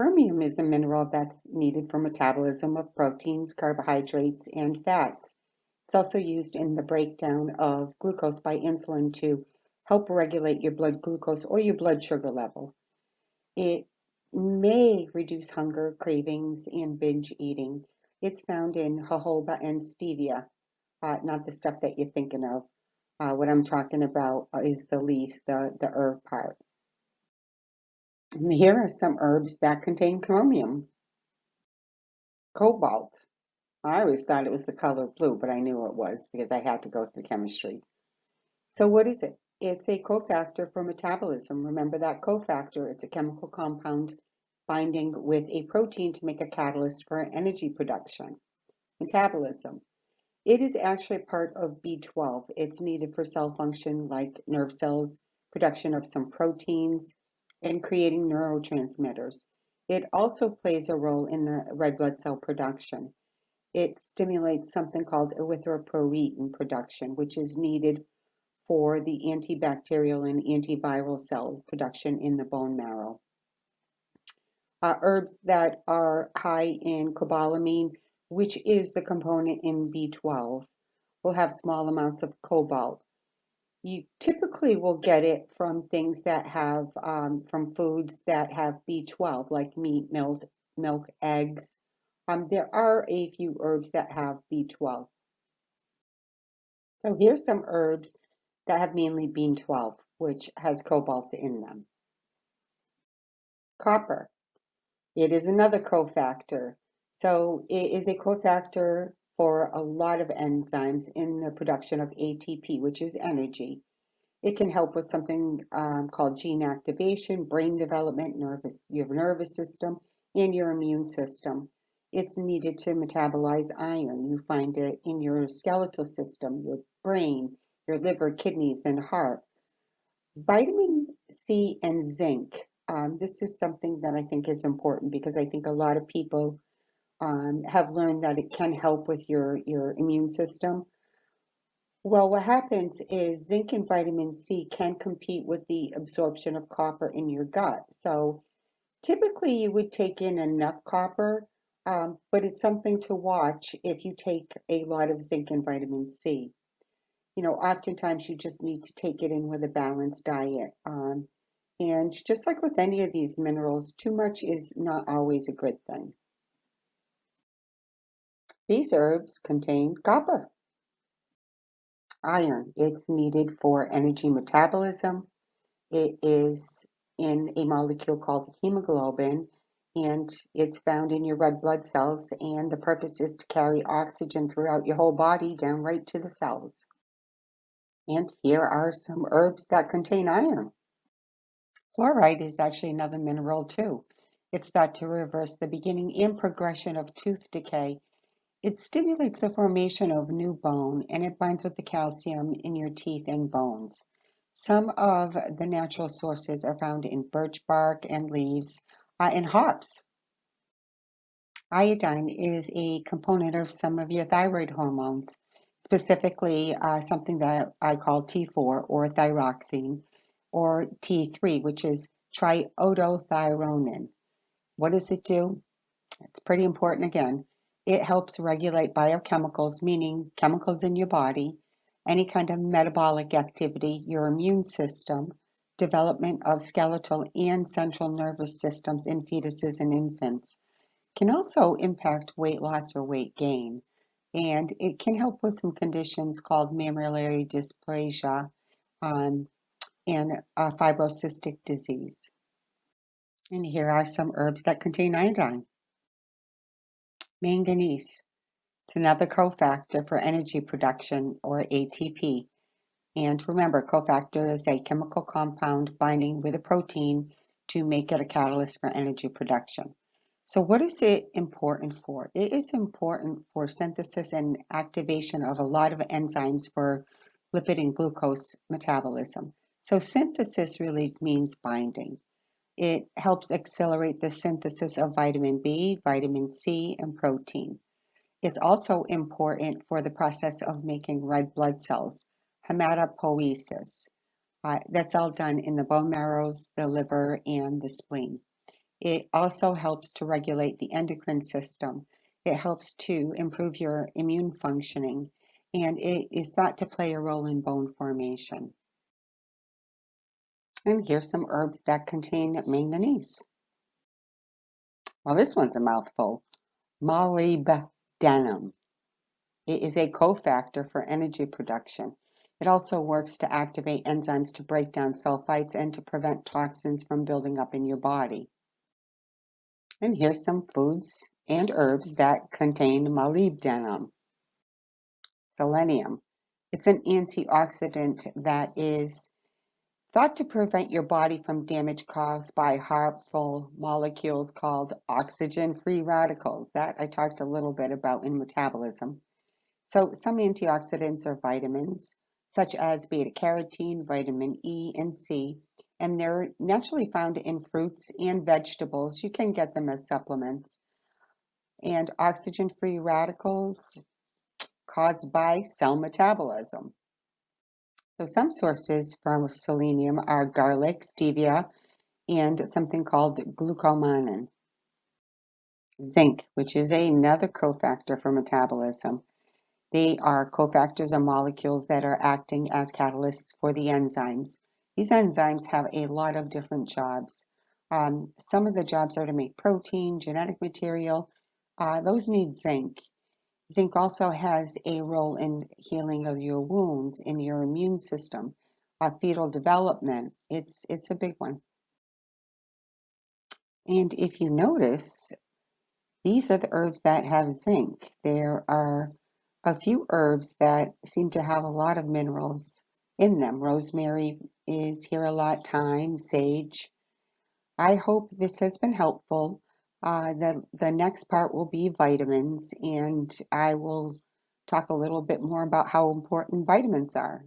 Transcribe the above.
Chromium is a mineral that's needed for metabolism of proteins, carbohydrates, and fats. It's also used in the breakdown of glucose by insulin to help regulate your blood glucose or your blood sugar level. It may reduce hunger, cravings, and binge eating. It's found in jojoba and stevia, not the stuff that you're thinking of. What I'm talking about is the leaves, the herb part. And here are some herbs that contain chromium. Cobalt. I always thought it was the color blue, but I knew it was because I had to go through chemistry. So what is it? It's a cofactor for metabolism. Remember that cofactor, it's a chemical compound binding with a protein to make a catalyst for energy production. Metabolism. It is actually part of B12. It's needed for cell function like nerve cells, production of some proteins, and creating neurotransmitters. It also plays a role in the red blood cell production. It stimulates something called erythropoietin production, which is needed for the antibacterial and antiviral cell production in the bone marrow. Herbs that are high in cobalamin, which is the component in B12, will have small amounts of cobalt. You typically will get it from things that have, from foods that have B12, like meat, milk, eggs. There are a few herbs that have B12. So here's some herbs that have mainly B12, which has cobalt in them. Copper. It is another cofactor. So it is a cofactor for a lot of enzymes in the production of ATP, which is energy. It can help with something called gene activation, brain development, your nervous system, and your immune system. It's needed to metabolize iron. You find it in your skeletal system, your brain, your liver, kidneys, and heart. Vitamin C and zinc. This is something that I think is important because I think a lot of people have learned that it can help with your immune system. Well, what happens is zinc and vitamin C can compete with the absorption of copper in your gut. So typically you would take in enough copper, but it's something to watch if you take a lot of zinc and vitamin C. Oftentimes you just need to take it in with a balanced diet. And just like with any of these minerals, too much is not always a good thing. These herbs contain copper. Iron, it's needed for energy metabolism. It is in a molecule called hemoglobin, and it's found in your red blood cells, and the purpose is to carry oxygen throughout your whole body down right to the cells. And here are some herbs that contain iron. Fluoride is actually another mineral too. It's thought to reverse the beginning and progression of tooth decay. It stimulates the formation of new bone and it binds with the calcium in your teeth and bones. Some of the natural sources are found in birch bark and leaves and hops. Iodine is a component of some of your thyroid hormones, specifically something that I call T4 or thyroxine, or T3, which is triiodothyronine. What does it do? It's pretty important again. It helps regulate biochemicals, meaning chemicals in your body, any kind of metabolic activity, your immune system, development of skeletal and central nervous systems in fetuses and infants. Can also impact weight loss or weight gain. And it can help with some conditions called mammillary dysplasia and fibrocystic disease. And here are some herbs that contain iodine. Manganese. It's another cofactor for energy production, or ATP. And remember, cofactor is a chemical compound binding with a protein to make it a catalyst for energy production. So what is it important for? It is important for synthesis and activation of a lot of enzymes for lipid and glucose metabolism. So synthesis really means binding. It helps accelerate the synthesis of vitamin B, vitamin C, and protein. It's also important for the process of making red blood cells, hematopoiesis. That's all done in the bone marrows, the liver, and the spleen. It also helps to regulate the endocrine system. It helps to improve your immune functioning, and it is thought to play a role in bone formation. And here's some herbs that contain manganese. Well, this one's a mouthful. Molybdenum. It is a cofactor for energy production. It also works to activate enzymes to break down sulfites and to prevent toxins from building up in your body. And here's some foods and herbs that contain molybdenum. Selenium. It's an antioxidant that is thought to prevent your body from damage caused by harmful molecules called oxygen-free radicals. That I talked a little bit about in metabolism. So some antioxidants are vitamins, such as beta-carotene, vitamin E and C, and they're naturally found in fruits and vegetables. You can get them as supplements. And oxygen-free radicals caused by cell metabolism. So some sources for selenium are garlic, stevia, and something called glucomannan. Zinc, which is another cofactor for metabolism. They are cofactors or molecules that are acting as catalysts for the enzymes. These enzymes have a lot of different jobs. Some of the jobs are to make protein, genetic material. Those need zinc. Zinc also has a role in healing of your wounds, in your immune system, fetal development. It's a big one. And if you notice, these are the herbs that have zinc. There are a few herbs that seem to have a lot of minerals in them. Rosemary is here a lot, thyme, sage. I hope this has been helpful. The next part will be vitamins, and I will talk a little bit more about how important vitamins are.